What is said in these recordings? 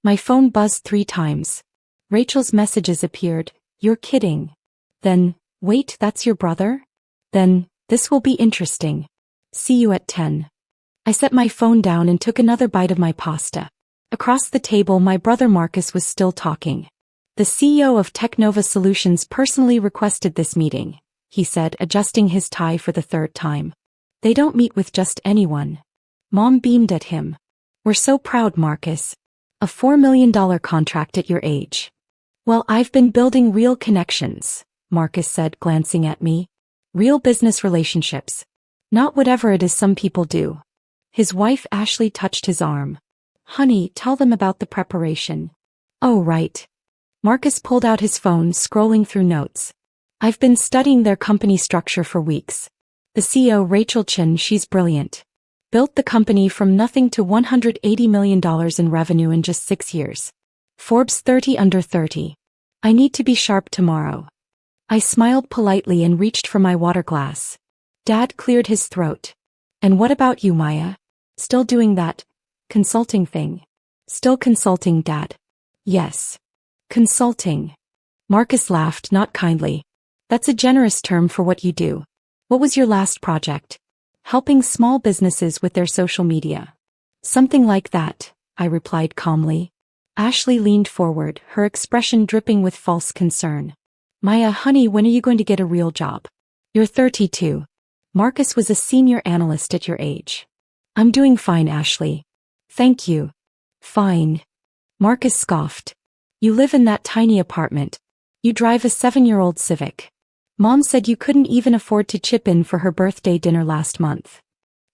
My phone buzzed 3 times. Rachel's messages appeared. You're kidding. Then, wait, that's your brother? Then, this will be interesting. See you at 10. I set my phone down and took another bite of my pasta. Across the table, my brother Marcus was still talking. The CEO of TechNova Solutions personally requested this meeting, he said, adjusting his tie for the 3rd time. They don't meet with just anyone. Mom beamed at him. We're so proud, Marcus. A $4 million contract at your age. Well, I've been building real connections, Marcus said, glancing at me. Real business relationships. Not whatever it is some people do. His wife Ashley touched his arm. Honey, tell them about the preparation. Oh, right. Marcus pulled out his phone, scrolling through notes. I've been studying their company structure for weeks. The CEO, Chen, she's brilliant. Built the company from nothing to $180 million in revenue in just 6 years. Forbes 30 under 30. I need to be sharp tomorrow. I smiled politely and reached for my water glass. Dad cleared his throat. And what about you, Maya? Still doing that consulting thing? Still consulting, Dad. Yes. Consulting. Marcus laughed, not kindly. That's a generous term for what you do. What was your last project? Helping small businesses with their social media. Something like that, I replied calmly. Ashley leaned forward, her expression dripping with false concern. Maya, honey, when are you going to get a real job? You're 32. Marcus was a senior analyst at your age. I'm doing fine, Ashley. Thank you. Fine. Marcus scoffed. You live in that tiny apartment. You drive a 7-year-old Civic. Mom said you couldn't even afford to chip in for her birthday dinner last month.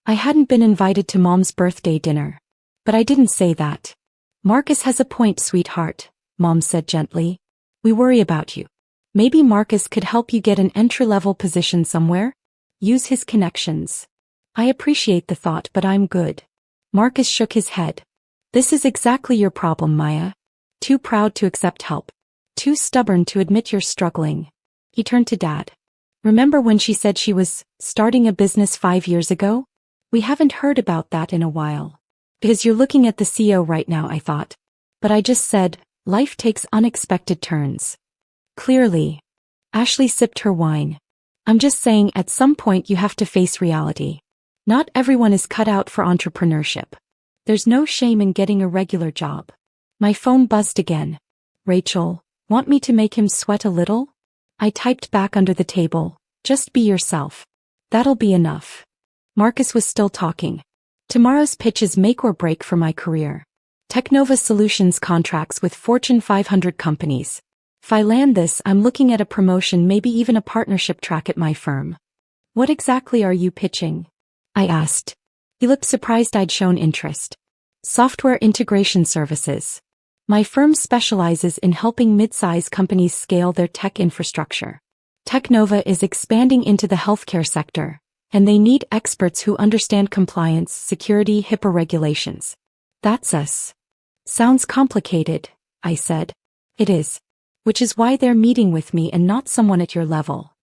I hadn't been invited to Mom's birthday dinner. But I didn't say that. Marcus has a point, sweetheart, Mom said gently. We worry about you. Maybe Marcus could help you get an entry-level position somewhere? Use his connections. I appreciate the thought, but I'm good. Marcus shook his head. This is exactly your problem, Maya. Too proud to accept help. Too stubborn to admit you're struggling. He turned to Dad. Remember when she said she was starting a business 5 years ago? We haven't heard about that in a while. Because you're looking at the CEO right now, I thought. But I just said, life takes unexpected turns. Clearly. Ashley sipped her wine. I'm just saying, at some point you have to face reality. Not everyone is cut out for entrepreneurship. There's no shame in getting a regular job. My phone buzzed again. Rachel, want me to make him sweat a little? I typed back under the table, just be yourself. That'll be enough. Marcus was still talking. Tomorrow's pitch is make or break for my career. TechNova Solutions contracts with Fortune 500 companies. If I land this, I'm looking at a promotion, maybe even a partnership track at my firm. What exactly are you pitching? I asked. He looked surprised I'd shown interest. Software integration services. My firm specializes in helping mid-size companies scale their tech infrastructure. TechNova is expanding into the healthcare sector, and they need experts who understand compliance, security, HIPAA regulations. That's us. Sounds complicated, I said. It is. Which is why they're meeting with me and not someone at your level.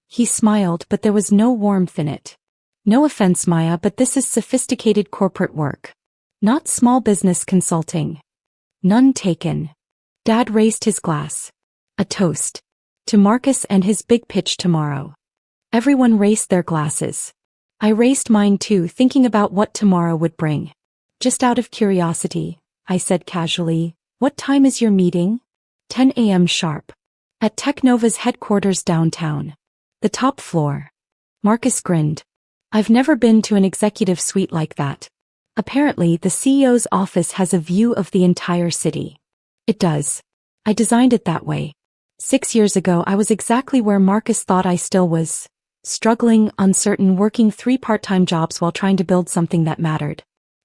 He smiled, but there was no warmth in it. No offense, Maya, but this is sophisticated corporate work. Not small business consulting. None taken. Dad raised his glass. A toast. To Marcus and his big pitch tomorrow. Everyone raised their glasses. I raised mine too, thinking about what tomorrow would bring. Just out of curiosity, I said casually, what time is your meeting? 10 a.m. sharp. At TechNova's headquarters downtown. The top floor. Marcus grinned. I've never been to an executive suite like that. Apparently, the CEO's office has a view of the entire city. It does. I designed it that way. 6 years ago, I was exactly where Marcus thought I still was. Struggling, uncertain, working 3 part-time jobs while trying to build something that mattered.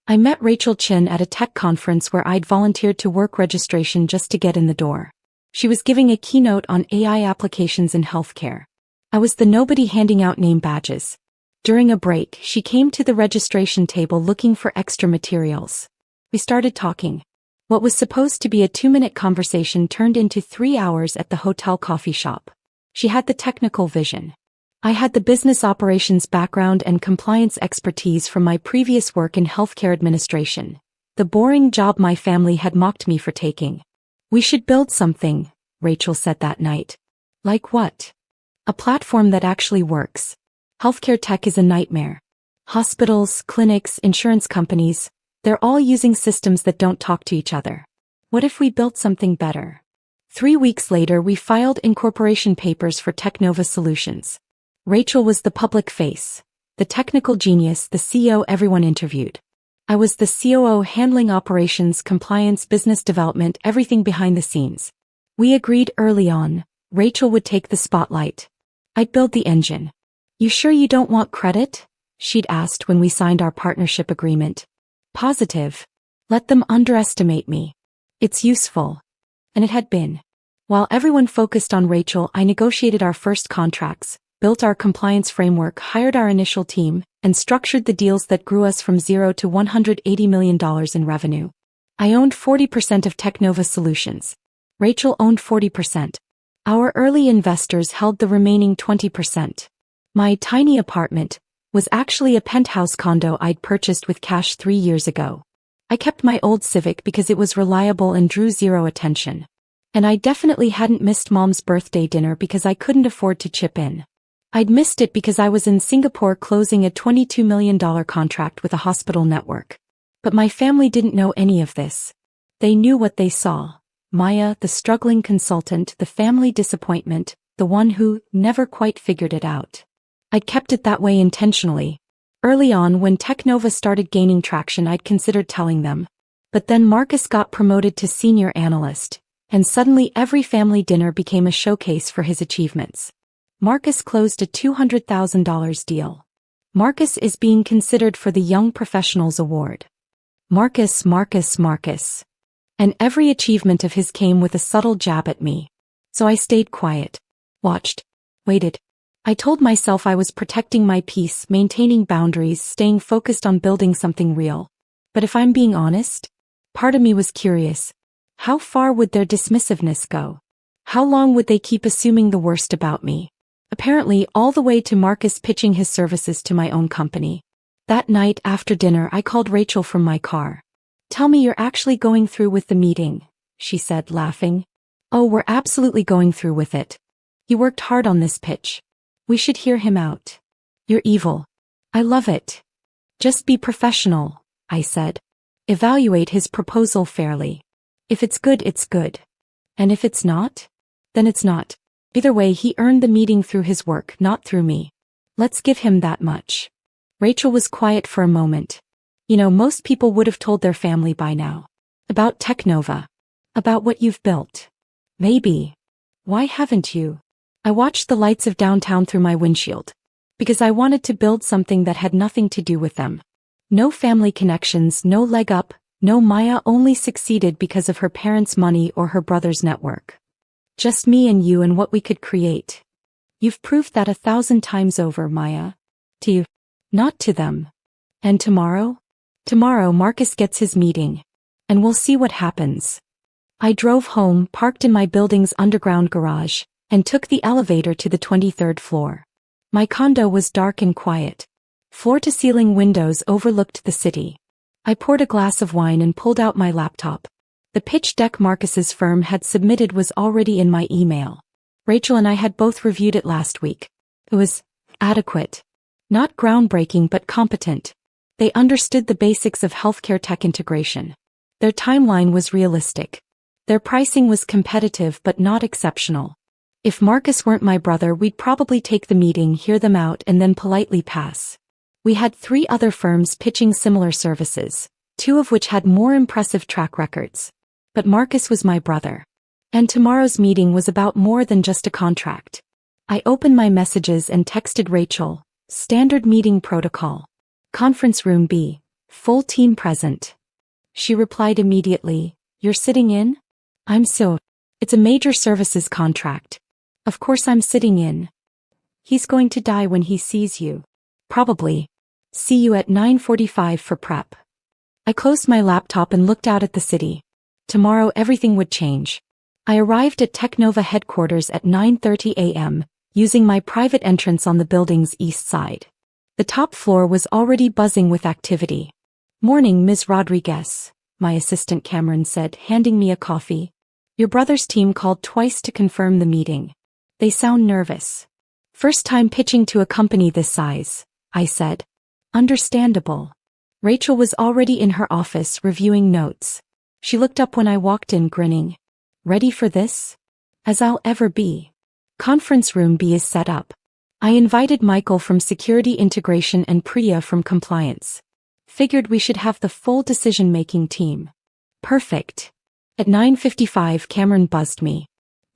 I met Chen at a tech conference where I'd volunteered to work registration just to get in the door. She was giving a keynote on AI applications in healthcare. I was the nobody handing out name badges. During a break, she came to the registration table looking for extra materials. We started talking. What was supposed to be a 2-minute conversation turned into 3 hours at the hotel coffee shop. She had the technical vision. I had the business operations background and compliance expertise from my previous work in healthcare administration. The boring job my family had mocked me for taking. We should build something, Rachel said that night. Like what? A platform that actually works. Healthcare tech is a nightmare. Hospitals, clinics, insurance companies, they're all using systems that don't talk to each other. What if we built something better? 3 weeks later, we filed incorporation papers for TechNova Solutions. Rachel was the public face, the technical genius, the CEO everyone interviewed. I was the COO handling operations, compliance, business development, everything behind the scenes. We agreed early on, Rachel would take the spotlight. I'd build the engine. You sure you don't want credit? She'd asked when we signed our partnership agreement. Positive. Let them underestimate me. It's useful. And it had been. While everyone focused on Rachel, I negotiated our first contracts, built our compliance framework, hired our initial team, and structured the deals that grew us from $0 to $180 million in revenue. I owned 40% of TechNova Solutions. Rachel owned 40%. Our early investors held the remaining 20%. My tiny apartment was actually a penthouse condo I'd purchased with cash 3 years ago. I kept my old Civic because it was reliable and drew zero attention. And I definitely hadn't missed Mom's birthday dinner because I couldn't afford to chip in. I'd missed it because I was in Singapore closing a $22 million contract with a hospital network. But my family didn't know any of this. They knew what they saw. Maya, the struggling consultant, the family disappointment, the one who never quite figured it out. I'd kept it that way intentionally. Early on, when TechNova started gaining traction, I'd considered telling them. But then Marcus got promoted to senior analyst, and suddenly every family dinner became a showcase for his achievements. Marcus closed a $200,000 deal. Marcus is being considered for the Young Professionals Award. Marcus. And every achievement of his came with a subtle jab at me. So I stayed quiet. Watched. Waited. I told myself I was protecting my peace, maintaining boundaries, staying focused on building something real. But if I'm being honest, part of me was curious. How far would their dismissiveness go? How long would they keep assuming the worst about me? Apparently, all the way to Marcus pitching his services to my own company. That night after dinner, I called Rachel from my car. Tell me you're actually going through with the meeting, she said, laughing. Oh, we're absolutely going through with it. He worked hard on this pitch. We should hear him out. You're evil. I love it. Just be professional, I said. Evaluate his proposal fairly. If it's good, it's good. And if it's not, then it's not. Either way, he earned the meeting through his work, not through me. Let's give him that much. Rachel was quiet for a moment. You know, most people would have told their family by now. About TechNova. About what you've built. Maybe. Why haven't you? I watched the lights of downtown through my windshield. Because I wanted to build something that had nothing to do with them. No family connections, no leg up, no Maya only succeeded because of her parents' money or her brother's network. Just me and you and what we could create. You've proved that 1,000 times over, Maya. To you. Not to them. And tomorrow? Tomorrow Marcus gets his meeting. And we'll see what happens. I drove home, parked in my building's underground garage, and took the elevator to the 23rd floor. My condo was dark and quiet. Floor-to-ceiling windows overlooked the city. I poured a glass of wine and pulled out my laptop. The pitch deck Marcus's firm had submitted was already in my email. Rachel and I had both reviewed it last week. It was adequate. Not groundbreaking but competent. They understood the basics of healthcare tech integration. Their timeline was realistic. Their pricing was competitive but not exceptional. If Marcus weren't my brother, we'd probably take the meeting, hear them out, and then politely pass. We had 3 other firms pitching similar services, 2 of which had more impressive track records. But Marcus was my brother. And tomorrow's meeting was about more than just a contract. I opened my messages and texted Rachel, standard meeting protocol. Conference room B, full team present. She replied immediately, you're sitting in? It's a major services contract. Of course I'm sitting in. He's going to die when he sees you. Probably. See you at 9:45 for prep. I closed my laptop and looked out at the city. Tomorrow everything would change. I arrived at TechNova headquarters at 9:30 a.m., using my private entrance on the building's east side. The top floor was already buzzing with activity. Morning, Ms. Rodriguez. my assistant Cameron said, handing me a coffee. Your brother's team called twice to confirm the meeting. They sound nervous. First time pitching to a company this size, I said. Understandable. Rachel was already in her office reviewing notes. She looked up when I walked in, grinning. Ready for this? As I'll ever be. Conference room B is set up. I invited Michael from Security Integration and Priya from Compliance. Figured we should have the full decision-making team. Perfect. At 9:55 Cameron buzzed me.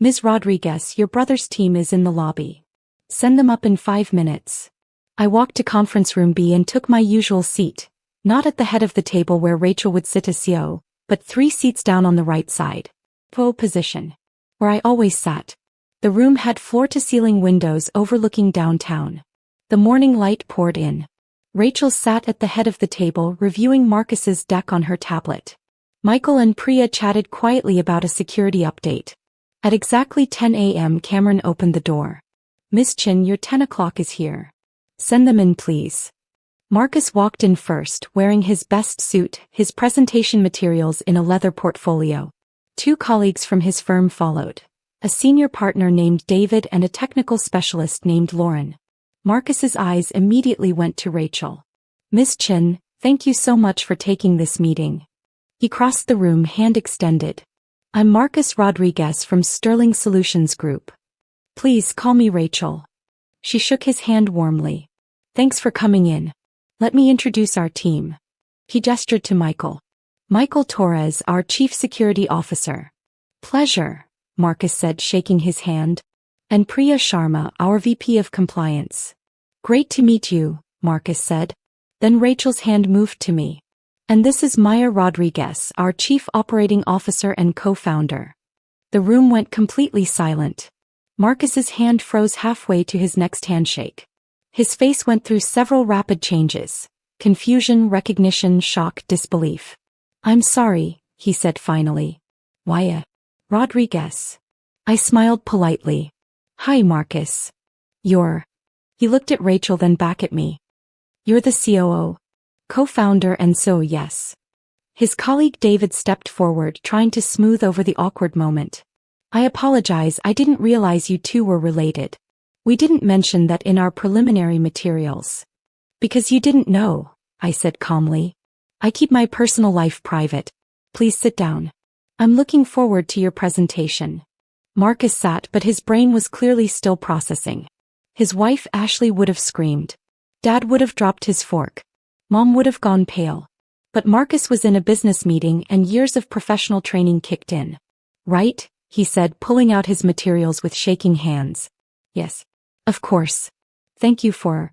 Ms. Rodriguez, your brother's team is in the lobby. Send them up in 5 minutes. I walked to conference room B and took my usual seat, not at the head of the table where Rachel would sit as CEO, but 3 seats down on the right side. Pole position. Where I always sat. The room had floor-to-ceiling windows overlooking downtown. The morning light poured in. Rachel sat at the head of the table reviewing Marcus's deck on her tablet. Michael and Priya chatted quietly about a security update. At exactly 10 a.m. Cameron opened the door. Miss Chen, your 10 o'clock is here. Send them in, please. Marcus walked in first, wearing his best suit, his presentation materials in a leather portfolio. 2 colleagues from his firm followed. A senior partner named David and a technical specialist named Lauren. Marcus's eyes immediately went to Rachel. Miss Chen, thank you so much for taking this meeting. He crossed the room, hand extended. I'm Marcus Rodriguez from Sterling Solutions Group. Please call me Rachel. She shook his hand warmly. Thanks for coming in. Let me introduce our team. He gestured to Michael. Michael Torres, our Chief Security Officer. Pleasure, Marcus said, shaking his hand. And Priya Sharma, our VP of Compliance. Great to meet you, Marcus said. Then Rachel's hand moved to me. And this is Maya Rodriguez, our Chief Operating Officer and co-founder. The room went completely silent. Marcus's hand froze halfway to his next handshake. His face went through several rapid changes. Confusion, recognition, shock, disbelief. I'm sorry, he said finally. Maya Rodriguez. I smiled politely. Hi, Marcus. He looked at Rachel, then back at me. You're the COO. Co-founder, and so yes. His colleague David stepped forward, trying to smooth over the awkward moment. I apologize, I didn't realize you two were related. We didn't mention that in our preliminary materials. Because you didn't know, I said calmly. I keep my personal life private. Please sit down. I'm looking forward to your presentation. Marcus sat, but his brain was clearly still processing. His wife Ashley would have screamed. Dad would have dropped his fork. Mom would have gone pale. But Marcus was in a business meeting and years of professional training kicked in. Right? He said, pulling out his materials with shaking hands. Yes. Of course. Thank you for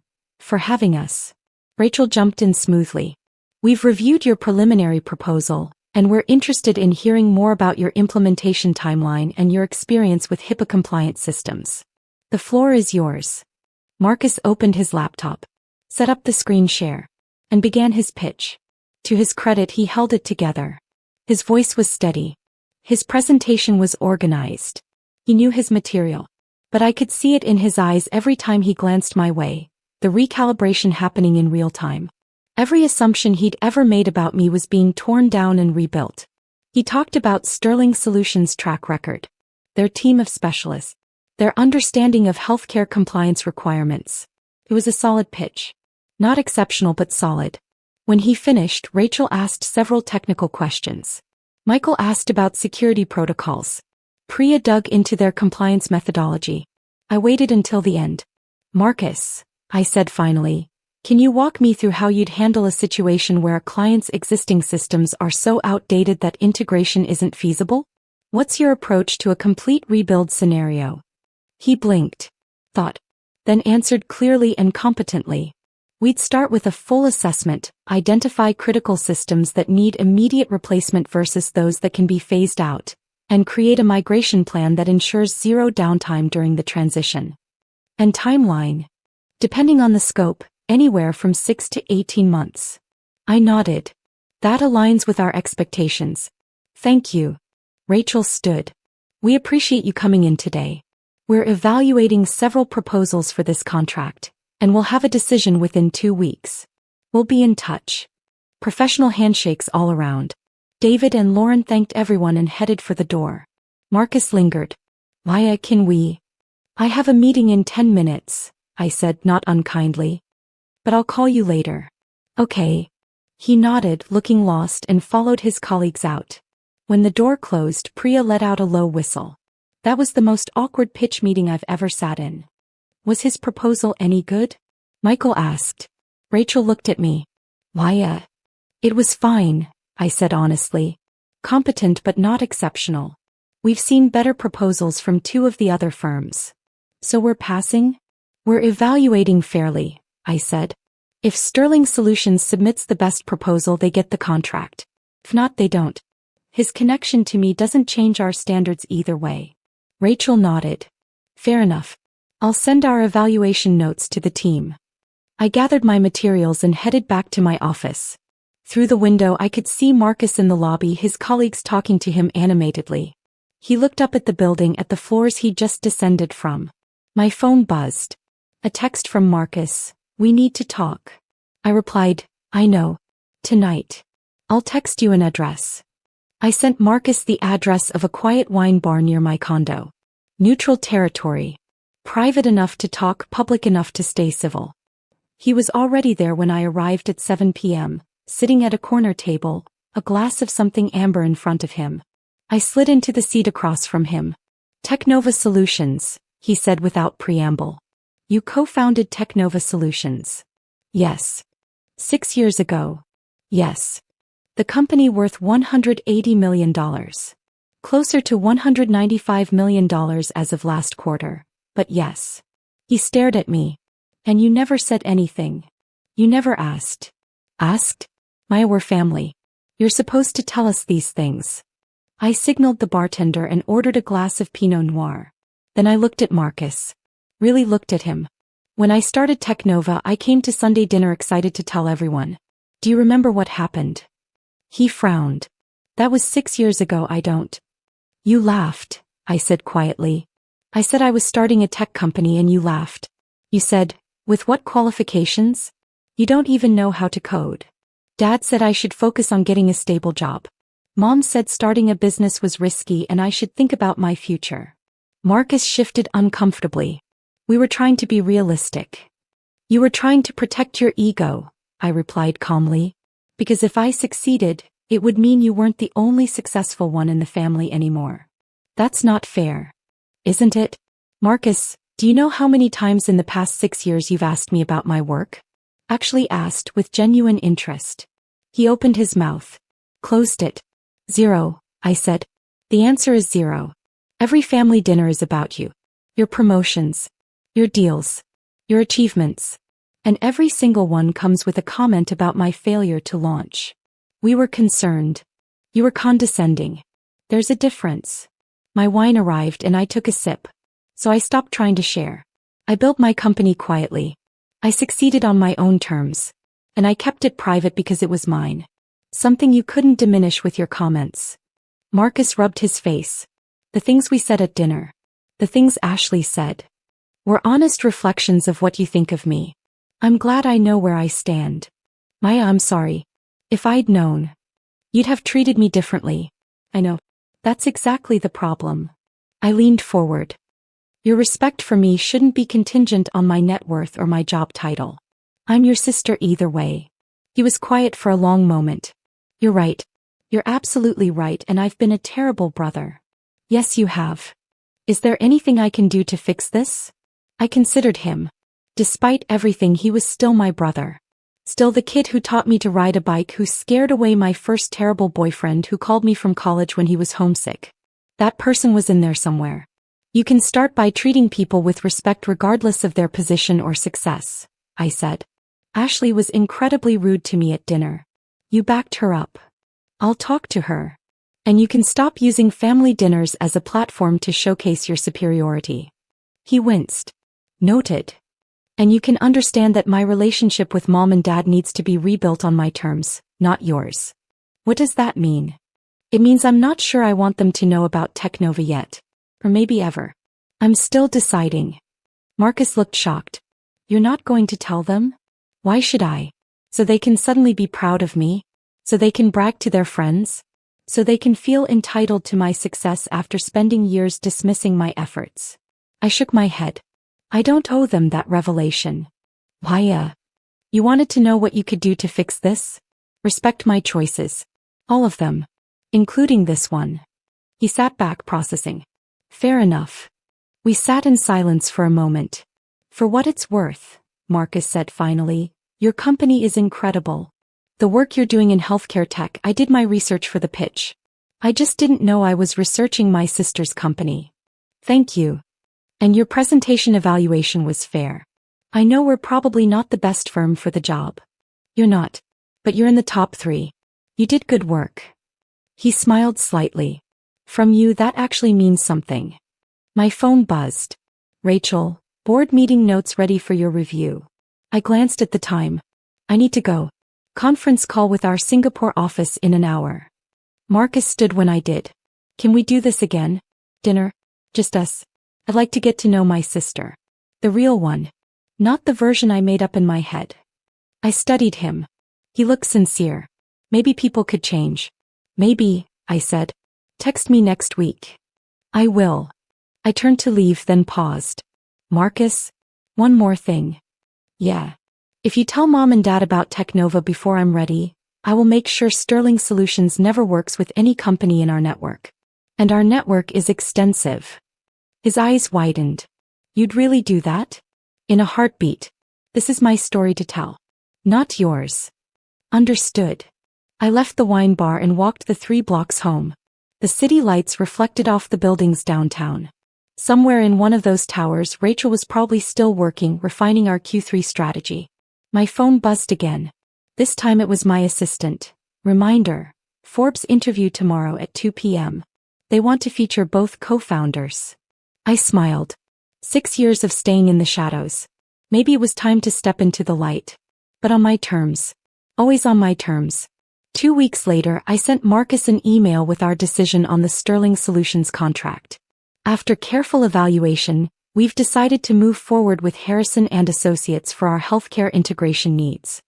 having us. Rachel jumped in smoothly. We've reviewed your preliminary proposal, and we're interested in hearing more about your implementation timeline and your experience with HIPAA-compliant systems. The floor is yours. Marcus opened his laptop, set up the screen share, and began his pitch. To his credit, he held it together. His voice was steady. His presentation was organized. He knew his material. But I could see it in his eyes every time he glanced my way, the recalibration happening in real time. Every assumption he'd ever made about me was being torn down and rebuilt. He talked about Sterling Solutions' track record, their team of specialists, their understanding of healthcare compliance requirements. It was a solid pitch. Not exceptional, but solid. When he finished, Rachel asked several technical questions. Michael asked about security protocols. Priya dug into their compliance methodology. I waited until the end. Marcus, I said finally, can you walk me through how you'd handle a situation where a client's existing systems are so outdated that integration isn't feasible? What's your approach to a complete rebuild scenario? He blinked, thought, then answered clearly and competently. We'd start with a full assessment, identify critical systems that need immediate replacement versus those that can be phased out, and create a migration plan that ensures zero downtime during the transition. And timeline? Depending on the scope, anywhere from 6 to 18 months. I nodded. That aligns with our expectations. Thank you. Rachel stood. We appreciate you coming in today. We're evaluating several proposals for this contract, and we'll have a decision within 2 weeks. We'll be in touch. Professional handshakes all around. David and Lauren thanked everyone and headed for the door. Marcus lingered. Maya, can we? I have a meeting in 10 minutes, I said, not unkindly. But I'll call you later. Okay. He nodded, looking lost, and followed his colleagues out. When the door closed, Priya let out a low whistle. That was the most awkward pitch meeting I've ever sat in. Was his proposal any good? Michael asked. Rachel looked at me. Maya. It was fine, I said honestly. Competent but not exceptional. We've seen better proposals from 2 of the other firms. So we're passing? We're evaluating fairly, I said. If Sterling Solutions submits the best proposal, they get the contract. If not, they don't. His connection to me doesn't change our standards either way. Rachel nodded. Fair enough. I'll send our evaluation notes to the team. I gathered my materials and headed back to my office. Through the window I could see Marcus in the lobby, his colleagues talking to him animatedly. He looked up at the building, at the floors he'd just descended from. My phone buzzed. A text from Marcus. We need to talk. I replied, I know. Tonight. I'll text you an address. I sent Marcus the address of a quiet wine bar near my condo. Neutral territory. Private enough to talk, public enough to stay civil. He was already there when I arrived at 7 p.m., sitting at a corner table, a glass of something amber in front of him. I slid into the seat across from him. TechNova Solutions, he said without preamble. You co-founded TechNova Solutions. Yes. 6 years ago. Yes. The company worth $180 million. Closer to $195 million as of last quarter, but yes. He stared at me. And you never said anything. You never asked. Asked? Maya, we're family. You're supposed to tell us these things. I signaled the bartender and ordered a glass of Pinot Noir. Then I looked at Marcus. Really looked at him. When I started TechNova, I came to Sunday dinner excited to tell everyone. Do you remember what happened? He frowned. That was 6 years ago. I don't. You laughed, I said quietly. I said I was starting a tech company and you laughed. You said, with what qualifications? You don't even know how to code. Dad said I should focus on getting a stable job. Mom said starting a business was risky and I should think about my future. Marcus shifted uncomfortably. We were trying to be realistic. You were trying to protect your ego, I replied calmly. Because if I succeeded, it would mean you weren't the only successful one in the family anymore. That's not fair. Isn't it? Marcus, do you know how many times in the past 6 years you've asked me about my work? Actually asked with genuine interest. He opened his mouth. Closed it. 0, I said. The answer is 0. Every family dinner is about you. Your promotions. Your deals. Your achievements. And every single one comes with a comment about my failure to launch. We were concerned. You were condescending. There's a difference. My wine arrived and I took a sip. So I stopped trying to share. I built my company quietly. I succeeded on my own terms. And I kept it private because it was mine. Something you couldn't diminish with your comments. Marcus rubbed his face. The things we said at dinner. The things Ashley said. Were honest reflections of what you think of me. I'm glad I know where I stand. Maya, I'm sorry. If I'd known, you'd have treated me differently. I know. That's exactly the problem. I leaned forward. Your respect for me shouldn't be contingent on my net worth or my job title. I'm your sister either way. He was quiet for a long moment. You're right. You're absolutely right, and I've been a terrible brother. Yes, you have. Is there anything I can do to fix this? I considered him. Despite everything, he was still my brother. Still the kid who taught me to ride a bike, who scared away my first terrible boyfriend, who called me from college when he was homesick. That person was in there somewhere. You can start by treating people with respect regardless of their position or success, I said. Ashley was incredibly rude to me at dinner. You backed her up. I'll talk to her. And you can stop using family dinners as a platform to showcase your superiority. He winced. Noted. And you can understand that my relationship with Mom and Dad needs to be rebuilt on my terms, not yours. What does that mean? It means I'm not sure I want them to know about TechNova yet. Or maybe ever. I'm still deciding. Marcus looked shocked. You're not going to tell them? Why should I? So they can suddenly be proud of me? So they can brag to their friends? so they can feel entitled to my success after spending years dismissing my efforts. I shook my head. I don't owe them that revelation. Why, you wanted to know what you could do to fix this? Respect my choices. All of them. Including this one. He sat back processing. Fair enough. We sat in silence for a moment. For what it's worth, Marcus said finally, your company is incredible. The work you're doing in healthcare tech, I did my research for the pitch. I just didn't know I was researching my sister's company. Thank you. And your presentation evaluation was fair. I know we're probably not the best firm for the job. You're not. But you're in the top 3. You did good work. He smiled slightly. From you, that actually means something. My phone buzzed. Rachel, board meeting notes ready for your review. I glanced at the time. I need to go. Conference call with our Singapore office in an hour. Marcus stood when I did. Can we do this again? Dinner? Just us. I'd like to get to know my sister. The real one. Not the version I made up in my head. I studied him. He looked sincere. Maybe people could change. Maybe, I said. Text me next week. I will. I turned to leave, then paused. Marcus? One more thing. Yeah. If you tell Mom and Dad about TechNova before I'm ready, I will make sure Sterling Solutions never works with any company in our network. And our network is extensive. His eyes widened. You'd really do that? In a heartbeat. This is my story to tell. Not yours. Understood. I left the wine bar and walked the 3 blocks home. The city lights reflected off the buildings downtown. Somewhere in one of those towers, Rachel was probably still working, refining our Q3 strategy. My phone buzzed again. This time it was my assistant. Reminder. Forbes interview tomorrow at 2 p.m. They want to feature both co-founders. I smiled. 6 years of staying in the shadows. Maybe it was time to step into the light. But on my terms. Always on my terms. 2 weeks later, I sent Marcus an email with our decision on the Sterling Solutions contract. After careful evaluation, we've decided to move forward with Harrison and Associates for our healthcare integration needs.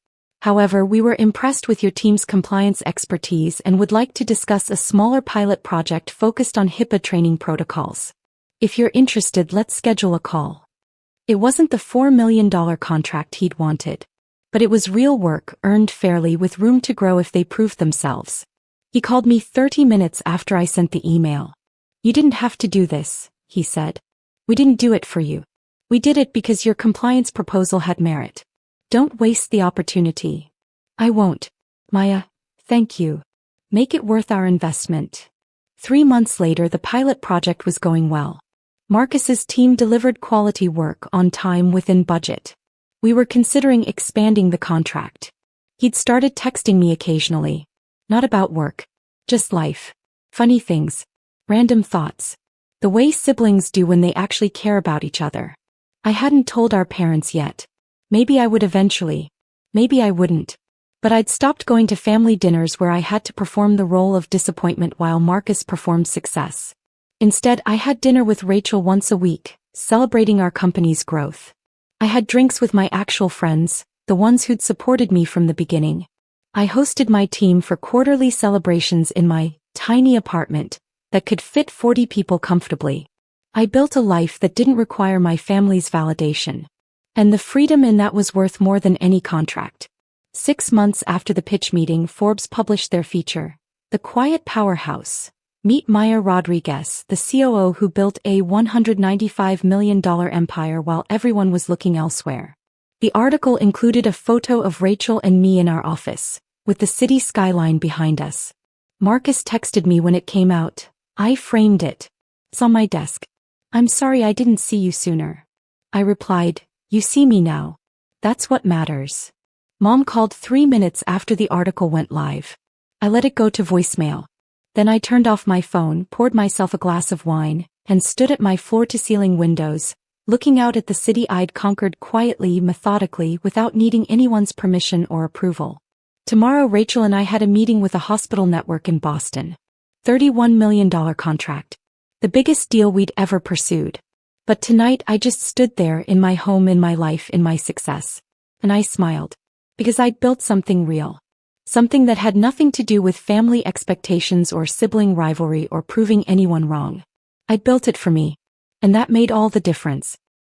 However, we were impressed with your team's compliance expertise and would like to discuss a smaller pilot project focused on HIPAA training protocols. If you're interested, let's schedule a call. It wasn't the $4 million contract he'd wanted. But it was real work, earned fairly with room to grow if they proved themselves. He called me 30 minutes after I sent the email. You didn't have to do this, he said. We didn't do it for you. We did it because your compliance proposal had merit. Don't waste the opportunity. I won't. Maya, thank you. Make it worth our investment. 3 months later, the pilot project was going well. Marcus's team delivered quality work on time within budget. We were considering expanding the contract. He'd started texting me occasionally. Not about work. Just life. Funny things. Random thoughts. The way siblings do when they actually care about each other. I hadn't told our parents yet. Maybe I would eventually. Maybe I wouldn't. But I'd stopped going to family dinners where I had to perform the role of disappointment while Marcus performed success. Instead, I had dinner with Rachel once a week, celebrating our company's growth. I had drinks with my actual friends, the ones who'd supported me from the beginning. I hosted my team for quarterly celebrations in my tiny apartment that could fit 40 people comfortably. I built a life that didn't require my family's validation. And the freedom in that was worth more than any contract. 6 months after the pitch meeting, Forbes published their feature, The Quiet Powerhouse. Meet Maya Rodriguez, the COO who built a $195 million empire while everyone was looking elsewhere. The article included a photo of Rachel and me in our office, with the city skyline behind us. Marcus texted me when it came out. I framed it. It's on my desk. I'm sorry I didn't see you sooner. I replied, you see me now. That's what matters. Mom called 3 minutes after the article went live. I let it go to voicemail. Then I turned off my phone, poured myself a glass of wine, and stood at my floor-to-ceiling windows, looking out at the city I'd conquered quietly, methodically, without needing anyone's permission or approval. Tomorrow Rachel and I had a meeting with a hospital network in Boston. $31 million contract. The biggest deal we'd ever pursued. But tonight I just stood there in my home, in my life, in my success. And I smiled. Because I'd built something real. Something that had nothing to do with family expectations or sibling rivalry or proving anyone wrong. I'd built it for me. And that made all the difference.